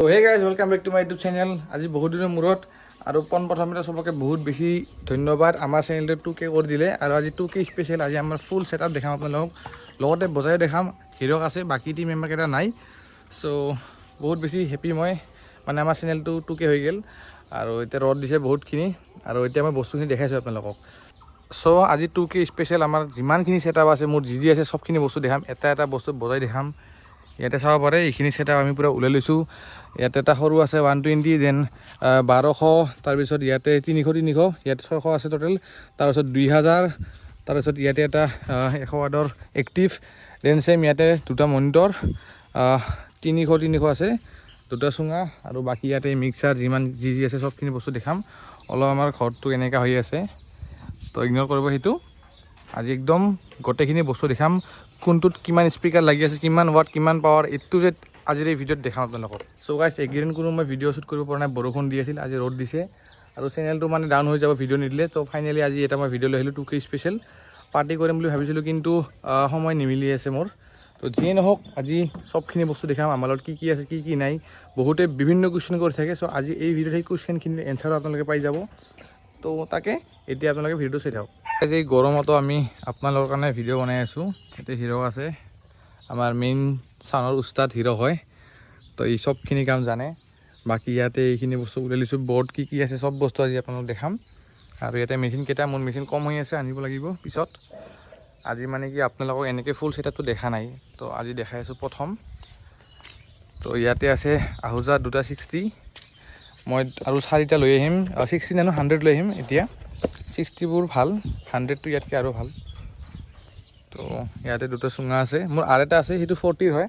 তো hey guys welcome back to my YouTube channel. আজি বহুত দিনৰ মূৰত আৰু পোনপ্ৰথমতে চবকে বহুত বেছি ধন্যবাদ আমাৰ চেনেলটো 2K কৰি দিলে। আৰু আজি 2K স্পেচিয়েল, আজি আমাৰ ফুল ছেটআপ দেখাম আপোনালোকক, লগতে বজাই দেখাম। হিৰক আছে, বাকী টিম মেম্বাৰকেইটা নাই। চ' বহুত বেছি হেপী মই, মানে আমাৰ চেনেলটো 2K হৈ গ'ল। আৰু এতিয়া ৰদ দিছে বহুতখিনি, আৰু এতিয়া মই বস্তুখিনি দেখাইছোঁ আপোনালোকক। চ' আজি 2K স্পেচিয়েল আমাৰ যিমানখিনি ছেটআপ আছে, মোৰ যি আছে চবখিনি বস্তু দেখাম, এটা এটা বস্তু বজাই দেখাম। ইয়াতে চাব পাৰে এইখিনি ছেটআপ আমি পূৰা ওলাই লৈছোঁ। ইয়াতে এটা সৰু আছে 120, দেন 1200, তাৰপিছত ইয়াতে 300, ইয়াতে 600 আছে টোটেল, তাৰপিছত 2000, তাৰপিছত ইয়াতে এটা 100 ৱাটৰ এক্টিভ, দেন চেম ইয়াতে দুটা মনিটৰ 300 আছে, দুটা চুঙা, আৰু বাকী ইয়াতে মিক্সাৰ যিমান যি আছে চবখিনি বস্তু দেখাম। অলপ আমাৰ ঘৰটো এনেকুৱা হৈ আছে, তো ইগন'ৰ কৰিব সেইটো। আজি একদম গোটেইখিনি বস্তু দেখাম, কোনটোত কিমান স্পীকাৰ লাগি আছে, কিমান ৱাট, কিমান পাৱাৰ, এইটো যে আজিৰ এই ভিডিঅ'ত দেখাম আপোনালোকক। চ' গাইছ, এইকেইদিন কোনো মই ভিডিঅ' শ্বুট কৰিব পৰা নাই, বৰষুণ দি আছিল, আজি ৰ'দ দিছে, আৰু চেনেলটো মানে ডাউন হৈ যাব ভিডিঅ' নিদিলে। তো ফাইনেলি আজি এটা মই ভিডিঅ' লৈ আহিলোঁ 2K স্পেচিয়েল। পাৰ্টি কৰিম বুলি ভাবিছিলোঁ, কিন্তু সময় নিমিলি আছে মোৰ। তো যিয়ে নহওক, আজি চবখিনি বস্তু দেখাম, আমাৰ লগত কি আছে কি নাই। বহুতে বিভিন্ন কুৱেশ্যন কৰি থাকে, চ' আজি এই ভিডিঅ'ত সেই কুৱেশ্যনখিনিৰ এনচাৰো আপোনালোকে পাই যাব। তো তাকে এতিয়া আপোনালোকে ভিডিঅ'টো চাই থাকক। আজি এই গৰমতো আমি আপোনালোকৰ কাৰণে ভিডিঅ' বনাই আছোঁ। ইয়াতে হিৰক আছে, আমাৰ মেইন চাউনৰ উস্তাদ হিৰক হয়, তো এই চবখিনি কাম জানে। বাকী ইয়াতে এইখিনি বস্তু ওলাই লৈছোঁ, বৰ্ড কি আছে চব বস্তু আজি আপোনালোকক দেখাম। আৰু ইয়াতে মেচিনকেইটা, মোৰ মেচিন কম হৈ আছে, আনিব লাগিব পিছত। আজি মানে কি আপোনালোকক এনেকৈ ফুল ছেটআপটো দেখা নাই, তো আজি দেখাই আছোঁ প্ৰথম। তো ইয়াতে আছে আহুজা দুটা 60, মই আৰু 4টা লৈ আহিম, 60 নানো 100 লৈ আহিম। এতিয়া 60বোৰ ভাল, 100টো ইয়াতকৈ আৰু ভাল। তো ইয়াতে দুটা চুঙা আছে, মোৰ আৰু এটা আছে, সেইটো 40 হয়,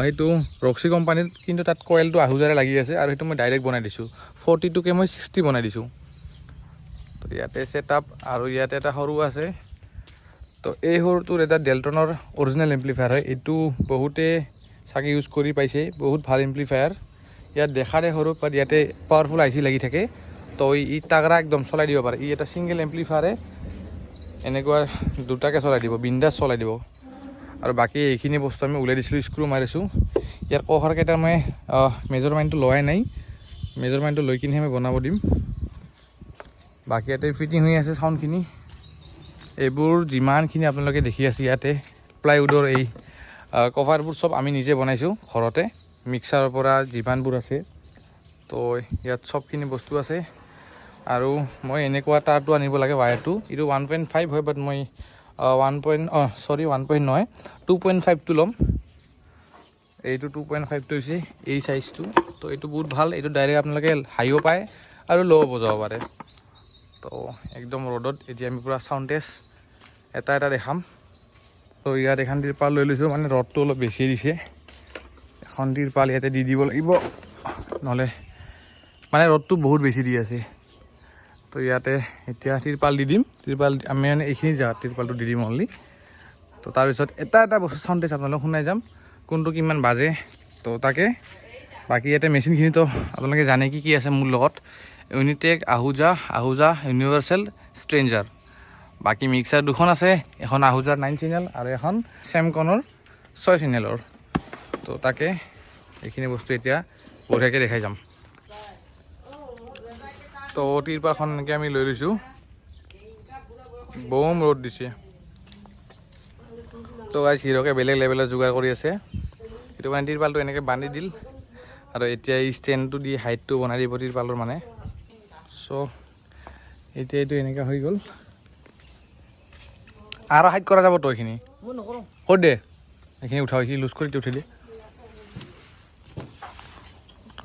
সেইটো ৰক্সি কোম্পানীৰ, কিন্তু তাত কইলটো আহুজাৰে লাগি আছে, আৰু সেইটো মই ডাইৰেক্ট বনাই দিছোঁ। 40টোকে মই 60 বনাই দিছোঁ। তো ইয়াতে ছেটআপ, আৰু ইয়াতে এটা সৰু আছে। তো এই সৰুটোৰ এটা ডেল্টনৰ অৰিজিনেল এম্প্লিফায়াৰ হয়, এইটো বহুতে চাগে ইউজ কৰি পাইছে, বহুত ভাল এম্প্লিফায়াৰ। ইয়াত দেখাৰে সৰু, বাট ইয়াতে পাৱাৰফুল আইচি লাগি থাকে, তো ই তাগৰা একদম চলাই দিব পাৰে। ই এটা ছিংগল এম্প্লিফায়াৰে এনেকুৱা দুটাকৈ চলাই দিব, বিন্দাছ চলাই দিব। আৰু বাকী এইখিনি বস্তু আমি ওলাই দিছিলোঁ, স্ক্ৰু মাৰিছোঁ। ইয়াৰ কভাৰকেইটা মই মেজাৰমেণ্টটো লোৱাই নাই, মেজাৰমেণ্টটো লৈ কিনেহে মই বনাব দিম। বাকী ইয়াতে ফিটিং হৈ আছে চাউণ্ডখিনি, এইবোৰ যিমানখিনি আপোনালোকে দেখি আছে ইয়াতে প্লাইউডৰ এই কভাৰবোৰ চব আমি নিজে বনাইছোঁ ঘৰতে, মিক্সাৰৰ পৰা যিমানবোৰ আছে। তো ইয়াত চবখিনি বস্তু আছে। আৰু মই এনেকুৱা তাৰটো আনিব লাগে, ৱায়াৰটো, এইটো 1.5 হয়, বাট মই 2.5টো ল'ম। এইটো 2.5টো হৈছে এই চাইজটো, তো এইটো বহুত ভাল। এইটো ডাইৰেক্ট আপোনালোকে হাইও পায় আৰু ল'ও বজাব পাৰে। তো একদম ৰ'দত এতিয়া আমি পূৰা চাউণ্ড টেষ্ট এটা দেখাম। তো ইয়াত এখন তিৰপাল লৈ লৈছোঁ, মানে ৰ'দটো অলপ বেছি দিছে, এখন তিৰপাল ইয়াতে দি দিব লাগিব, নহ'লে মানে ৰ'দটো বহুত বেছি দি আছে। তো ইয়াতে এতিয়া তিৰপাল দি দিম, তিৰপাল আমি মানে এইখিনি জেগাত তিৰপালটো দি দিম অনলি। তো তাৰপিছত এটা বস্তু চাউণ্ড টেষ্ট আপোনালোকক শুনাই যাম, কোনটো কিমান বাজে। তো তাকে বাকী ইয়াতে মেচিনখিনিতো আপোনালোকে জানে কি আছে মোৰ লগত, ইউনিটেক, আহুজা ইউনিভাৰ্চেল, ষ্ট্ৰেঞ্জাৰ। বাকী মিক্সাৰ দুখন আছে, এখন আহুজাৰ 9 চেনেল আৰু এখন চেমকনৰ 6 চেনেলৰ। তো তাকে এইখিনি বস্তু এতিয়া বঢ়িয়াকৈ দেখাই যাম। তো তিৰপালখন এনেকৈ আমি লৈ লৈছোঁ, বম ৰ'দ দিছে। তো গাইছ, হিৰকে বেলেগ লেভেলৰ যোগাৰ কৰি আছে, সেইটো কাৰণে তিৰপালটো এনেকৈ বান্ধি দিল, আৰু এতিয়া এই ষ্টেণ্ডটো দি হাইটটো বনাই দিব তিৰপালৰ মানে। চ' এতিয়া এইটো এনেকৈ হৈ গ'ল, আৰু হাইট কৰা যাব। তো এইখিনি ক'ত দে, এইখিনি উঠাও, এইখিনি লুজ কৰি উঠাই দিয়ে।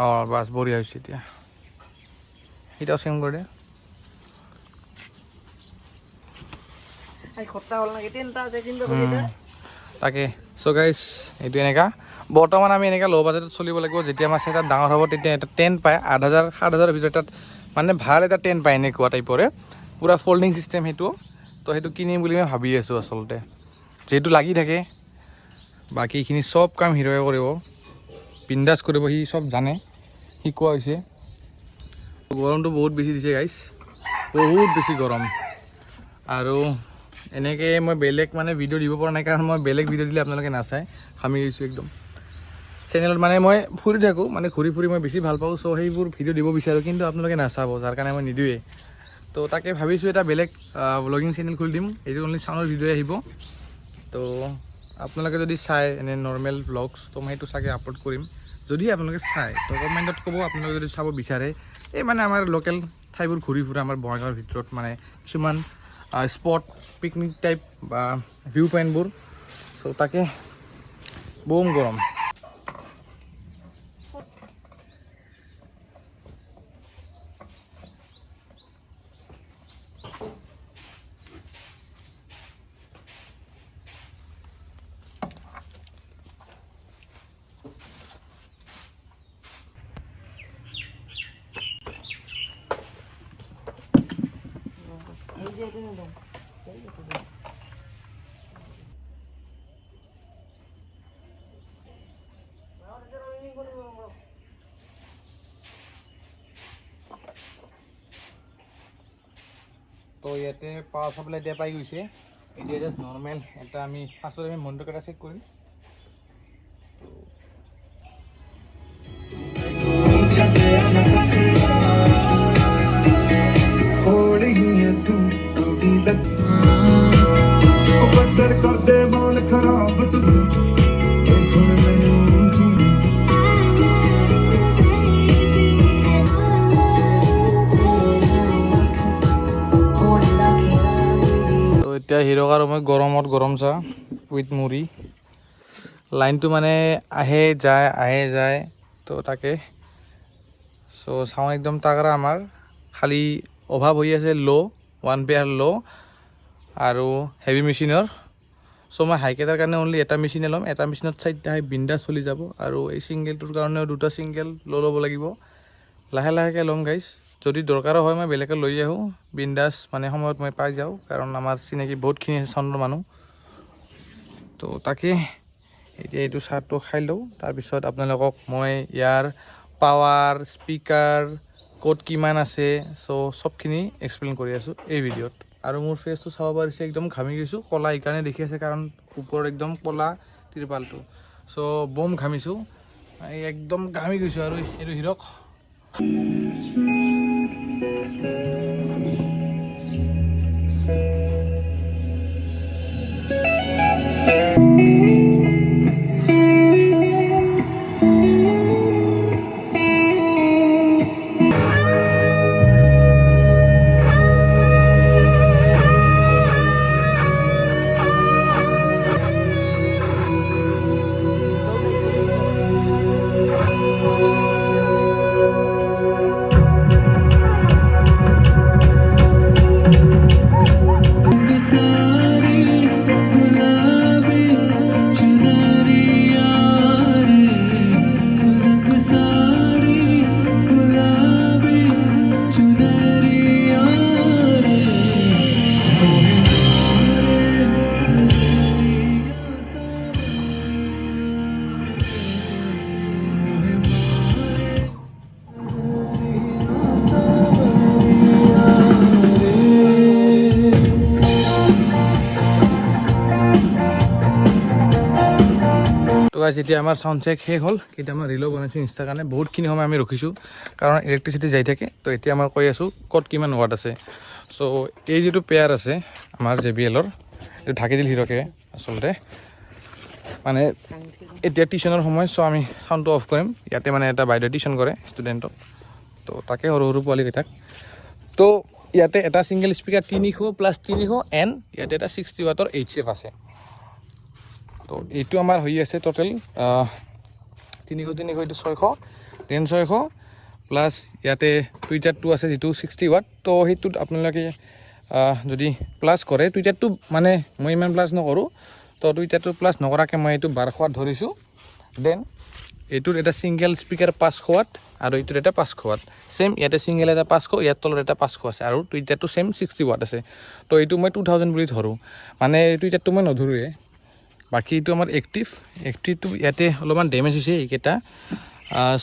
অঁ বাছ বঢ়িয়া হৈছে। এতিয়া সেইটাও চেম কৰি দে। তাকে চ' গাইছ, এইটো এনেকা বৰ্তমান আমি এনেকৈ ল' বাজেটত চলিব লাগিব। যেতিয়া আমাৰ ছেটআপ ডাঙৰ হ'ব, তেতিয়া এটা টেণ্ট পায় 8,000 7,000 ভিতৰত, তাত মানে ভাল এটা টেণ্ট পায়, এনেকুৱা টাইপৰে পূৰা ফল্ডিং চিষ্টেম সেইটো। তো সেইটো কিনিম বুলি মই ভাবি আছোঁ আচলতে, যিহেতু লাগি থাকে। বাকী এইখিনি চব কাম হিৰ'য়ে কৰিব, বিন্দাছ কৰিব, সি চব জানে, শিকোৱা হৈছে। গৰমটো বহুত বেছি দিছে গাইছ, বহুত বেছি গৰম। আৰু এনেকৈ মই বেলেগ মানে ভিডিঅ' দিব পৰা নাই, কাৰণ মই বেলেগ ভিডিঅ' দিলে আপোনালোকে নাচায়, খামি গৈছোঁ একদম। চেনেলত মানে মই ফুৰি থাকোঁ মানে ঘূৰি ফুৰি মই বেছি ভাল পাওঁ চ' সেইবোৰ ভিডিঅ' দিব বিচাৰোঁ কিন্তু আপোনালোকে নাচাব যাৰ কাৰণে মই নিদিওঁৱেই তো তাকে ভাবিছোঁ এটা বেলেগ ব্লগিং চেনেল খুলি দিম এইটো অনলি চাউণ্ডৰ ভিডিঅ' আহিব তো আপোনালোকে যদি চাই এনে নৰ্মেল ব্লগছ তো মই সেইটো চাগে আপলোড কৰিম যদি আপোনালোকে চায় তো কমেণ্টত ক'ব আপোনালোকে যদি চাব বিচাৰে এই মানে আমাৰ লোকেল ঠাইবোৰ ঘূৰি ফুৰা আমাৰ বঙাইগাঁৱৰ ভিতৰত মানে কিছুমান স্পট পিকনিক টাইপ বা ভিউ পইণ্টবোৰ চ' তাকে বম গৰম তো ইয়াতে পাৱাৰ চাপ্লাই এতিয়া পাই গৈছে এতিয়া জাষ্ট নৰ্মেল এটা আমি ফাৰ্ষ্টত আমি মনিটৰ এটা চেক কৰিম এতিয়া হিৰক আৰু মই গৰমত গৰম চাহ উইথ মুড়ি লাইনটো মানে আহে যায় তো তাকে চ' চাউণ্ড একদম তাগৰা আমাৰ খালি অভাৱ হৈ আছে ল' 1 পেয়াৰ ল' আৰু হেভি মেচিনৰ চ' মই হাইকেটাৰ কাৰণে অনলি এটা মেচিনে ল'ম এটা মেচিনত 4টা বিন্দাছ চলি যাব আৰু এই ছিংগেলটোৰ কাৰণেও 2টা ছিংগেল ল'ব লাগিব লাহেকৈ ল'ম গাইজ যদি দৰকাৰ হয় মই বেলেগত লৈ আহোঁ বিন্দাছ মানে সময়ত মই পাই যাওঁ কাৰণ আমাৰ চিনাকি বহুতখিনি আছে চাউণ্ডৰ মানুহ তো তাকে এতিয়া এইটো চাহটো খাই লওঁ তাৰপিছত আপোনালোকক মই ইয়াৰ পাৱাৰ স্পীকাৰ ক'ত কিমান আছে চ' চবখিনি এক্সপ্লেইন কৰি আছোঁ এই ভিডিঅ'ত আৰু মোৰ ফেচটো চাব পাৰিছে একদম ঘামি গৈছোঁ ক'লা এইকাৰণে দেখি আছে কাৰণ ওপৰত একদম ক'লা ত্ৰিপালটো চ' বম ঘামিছোঁ একদম ঘামি গৈছোঁ আৰু এইটো হিৰক গাইজ এতিয়া আমাৰ চাউণ্ড চেক শেষ হ'ল এতিয়া মই ৰিলো বনাইছোঁ ইনষ্টাৰ কাৰণে বহুতখিনি সময় আমি ৰখিছোঁ কাৰণ ইলেক্ট্ৰিচিটি যাই থাকে তো এতিয়া আমাৰ কৈ আছোঁ ক'ত কিমান ৱাট আছে চ' এই যিটো পেয়াৰ আছে আমাৰ JBLৰ এইটো ঢাকি দিল হিৰকে আচলতে মানে এতিয়া টিউশ্যনৰ সময় চ' আমি চাউণ্ডটো অফ কৰিম ইয়াতে মানে এটা বাইদেউ টিউশ্যন কৰে ষ্টুডেণ্টক তো তাকে সৰু সৰু পোৱালীকেইটাক তো ইয়াতে এটা ছিংগল স্পীকাৰ 300 প্লাছ 300 এণ্ড ইয়াতে এটা 60 ৱাটৰ HF আছে তো এইটো আমাৰ হৈ আছে টোটেল 300 এইটো 600 দেন 600 প্লাছ ইয়াতে টুইটাৰটো আছে যিটো 60 ৱাট তো সেইটোত আপোনালোকে যদি প্লাছ কৰে টুইটাৰটো মানে মই ইমান প্লাছ নকৰোঁ তো টুইটাৰটো প্লাছ নকৰাকৈ মই এইটো 1200 ৱাট ধৰিছোঁ দেন এইটোৰ এটা ছিংগল স্পীকাৰ 500 ৱাট আৰু এইটোৰ এটা 500 ৱাট সেম ইয়াতে ছিংগল এটা 500 ইয়াত তলত এটা 500 আছে আৰু টুইটাৰটো সেম 60 ৱাট আছে তো এইটো মই 2000 বুলি ধৰোঁ মানে টুইটাৰটো মই নধৰোঁৱে বাকি এইটো আমাৰ এক্টিভটো ইয়াতে অলপমান ডেমেজ হৈছে এইকেইটা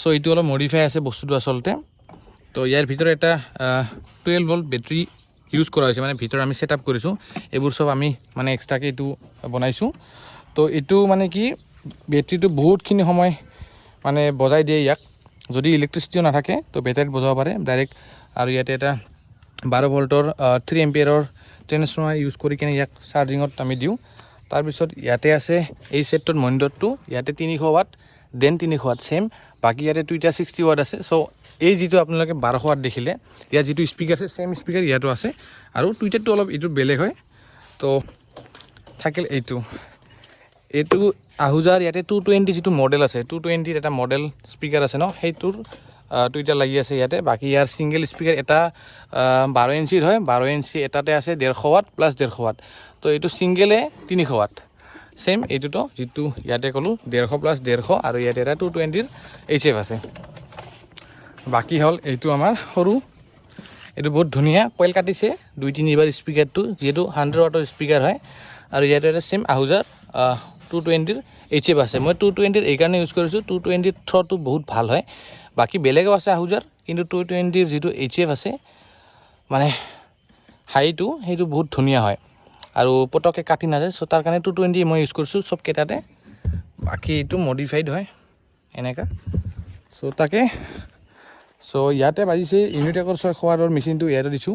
চ' এইটো অলপ মডিফাই আছে বস্তুটো আচলতে তো ইয়াৰ ভিতৰত এটা 12 ভল্ট বেটাৰী ইউজ কৰা হৈছে মানে ভিতৰত আমি ছেট আপ কৰিছোঁ এইবোৰ চব আমি মানে এক্সট্ৰাকৈ এইটো বনাইছোঁ তো এইটো মানে কি বেটাৰীটো বহুতখিনি সময় মানে বজাই দিয়ে ইয়াক যদি ইলেক্ট্ৰিচিটিও নাথাকে তো বেটাৰীত বজাব পাৰে ডাইৰেক্ট আৰু ইয়াতে এটা 12 ভল্টৰ 3 এম্পিয়াৰৰ ট্ৰেন্সফৰ্মাৰ ইউজ কৰি কিনে ইয়াক চাৰ্জিঙত আমি দিওঁ তাৰপিছত ইয়াতে আছে এই সেটটোৰ মনিটৰটো ইয়াতে 300 ওয়াট দেন 300 ওয়াট সেম বাকি ইয়াতে টুইটা 60 ওয়াট আছে সো এই যেটো আপোনালোকে 1200 ওয়াট দেখিলে ইয়াৰ যেটো স্পিকাৰ আছে সেম স্পিকাৰ ইয়াতো আছে আৰু টুইটাৰটো অলপ ইটো বেলেগ হয় তো থাকিল এইটো আহুজাৰ ইয়াতে 220 যেটো মডেল আছে 220 এটা মডেল স্পিকাৰ আছে ন সেইটোৰ টুইটাৰ লাগি আছে ইয়াতে বাকি ইয়াৰ সিঙ্গেল স্পিকাৰ এটা 12 ইঞ্চিৰ হয় 12 ইঞ্চি এটাতে আছে 150 ওয়াট প্লাস 150 ওয়াট তো এইটো সিঙ্গেলে 300 ওয়াট সেম এইটোটো যেটো ইয়াতে কলো 150 প্লাস 150 আৰু ইয়াতে এটা 220 এইচএফ আছে বাকি হল এইটো আমাৰ সৰু এইটো বহুত ধুনিয়া কয়েল কাটিছে 2-3 বাৰ স্পিকাৰটো যেটো 100 ওয়াটৰ স্পিকাৰ হয় আৰু ইয়াতে এটা সেম আহুজাৰ 220 এইচএফ আছে মই 220 এই কাৰণে ইউজ কৰিছো 220 থ্ৰটো বহুত ভাল হয় বাকি বেলেগও আছে আহুজাৰ কিন্তু 220 যেটো এইচএফ আছে মানে হাইটো হেটো বহুত ধুনিয়া হয় আৰু পটকে কাটি না যায় সো তাৰ কাৰণে 220 মই ইউজ কৰিছো সব কেটাতে বাকি এটো মডিফাইড হয় এনেকা সো তাকে সো ইয়াতে বাজিছে ইউনিটেকৰ 600 ওয়াটৰ মেচিনটো ইয়াতে দিছো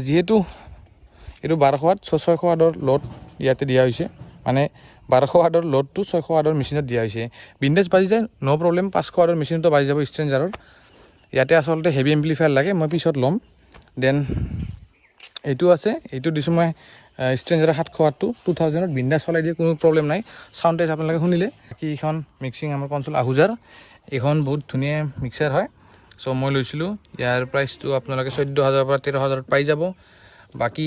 যেহেতু এটো 1200 ওয়াট 600 ওয়াটৰ লোড ইয়াতে দিয়া হৈছে মানে 1200 ওয়াটৰ লোডটো 600 ওয়াটৰ মেচিনত দিয়া হৈছে বিন্দেজ বাজি যায় নো প্ৰবলেম 500 ওয়াটৰ মেচিনটো বাজি যাব ষ্ট্ৰেঞ্জাৰৰ ইয়াতে আসলতে হেভি এম্প্লিফায়াৰ লাগে মই পিছত লম দেন এইটো আছে এইটো দিছো মই ষ্ট্ৰেঞ্জাৰৰ 700 ওয়াটটো 2000ত বিন্দেজ চলাই দিয়ে কোনো প্ৰবলেম নাই সাউন্ড টেষ্ট আপোনালোকে শুনিলে কি এখন মিক্সিং আমাৰ কনসোল আহুজাৰ এখন বহুত ধুনিয়া মিক্সাৰ হয় সো মই লৈছিলো ইয়াৰ প্ৰাইসটো আপোনালোকে 14000 পৰা 13000ত পাই যাব বাকি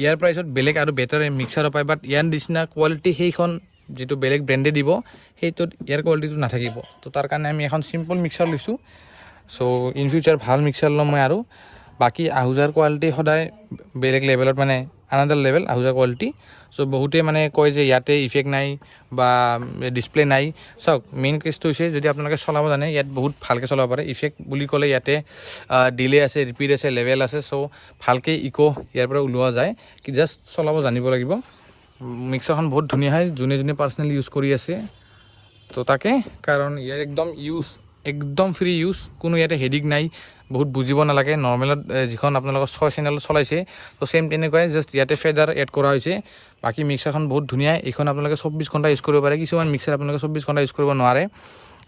ইয়াৰ প্ৰাইসত বেলেগ আৰু বেটাৰ মিক্সাৰ পায় বাট ইয়াৰ দিছনা কোৱালিটি সেইখন যেটো বেলেগ ব্ৰ্যান্ডে দিব হেইটো ইয়াৰ কোৱালিটিটো নাথাকিব তো তাৰ কাৰণে আমি এখন সিম্পল মিক্সাৰ লৈছো সো ইন ফিউচাৰ ভাল মিক্সাৰ লম মই আৰু বাকি আহুজাৰ কোৱালিটি সদায় বেলেগ লেভেলত মানে আনাদাৰ লেভেল আহুজাৰ কোৱালিটি সো বহুতে মানে কয় যে ইয়াতে ইফেক্ট নাই বা ডিসপ্লে নাই সক মেইন কেছটো হৈছে যদি আপোনালোকে চলাব জানে ইয়াত বহুত ভালকে চলাব পাৰে ইফেক্ট বুলি ক'লে ইয়াতে ডিলে আছে ৰিপিট আছে লেভেল আছে সো ভালকে ইকো ইয়াৰ পৰা উলোৱা যায় কি জাস্ট চলাব জানিব লাগিব মিক্সাৰখন বহুত ধুনিয়া হয় জুনে জুনে পাৰ্সোনালি ইউজ কৰি আছে তো তাকে কাৰণ ইয়াৰ একদম ফ্ৰী ইউজ কোনো ইয়াতে হেডিক নাই বহুত বুজিব নালাগে নৰমালত যিখন আপোনালোকৰ 6 চেনেল চলাইছে তো সেম তেনেকৈ জাস্ট ইয়াতে ফেডাৰ এড কৰা হৈছে বাকি মিক্সাৰখন বহুত ধুনিয়া এইখন আপোনালোকে 24 ঘণ্টা ইউজ কৰিব পাৰে কিছুমান মিক্সাৰ আপোনালোকে 24 ঘণ্টা ইউজ কৰিব নোৱাৰে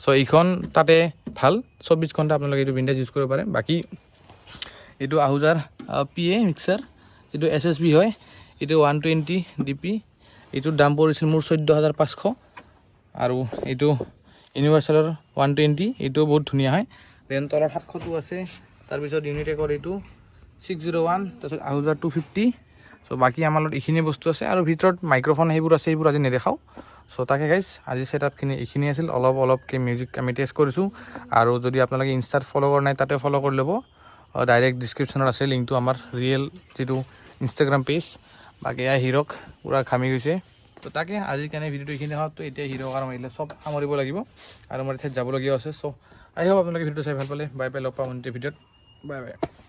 সো এইখন তাতে ভাল 24 ঘণ্টা আপোনালোকে এইটো বিন্দেজ ইউজ কৰিব পাৰে বাকি এইটো আহুজাৰ পিএ মিক্সাৰ এইটো এসএসবি হয় এইটো 120 ডিপি এইটোৰ দাম পৰিছিল মোৰ 14500 আৰু এইটো ইউনিভাৰ্সালৰ 120 এইটো বহুত ধুনিয়া হয় দেন তলৰ 700 টো আছে তাৰ পিছত ইউনিটেকৰ এইটো 601 তাৰপিছত আহুজাৰ 250 সো বাকি আমাৰ লগত এইখিনি বস্তু আছে আৰু ভিতৰত মাইক্ৰোফোন হেইবোৰ আছে এইবোৰ আজি নেদেখাও সো তাকে গাইস আজি সেটআপ খিনি এইখিনি আছিল অলপ কে মিউজিক আমি টেষ্ট কৰিছো আৰু যদি আপোনালোকে ইনষ্টাত ফলো কৰা নাই তাতে ফলো কৰি ল'ব ডাইৰেক্ট ডেসক্ৰিপচনত আছে লিংকটো আমাৰ ৰিয়েল যেটো ইনষ্টাগ্ৰাম পেজ বাকি হিৰক পুৰা খামি গৈছে তো তাকে আজি কাৰণে ভিডিওটো এইখিনি হওক তো এতিয়া হিৰক আৰু মাৰিলে সব সামৰিব লাগিব আৰু মই এতিয়া যাব লগিয়া আছে সো আই হোপ আপোনালোকে ভিডিওটো চাই ভাল পালে বাই বাই লগ পাম নেক্সট ভিডিওত বাই বাই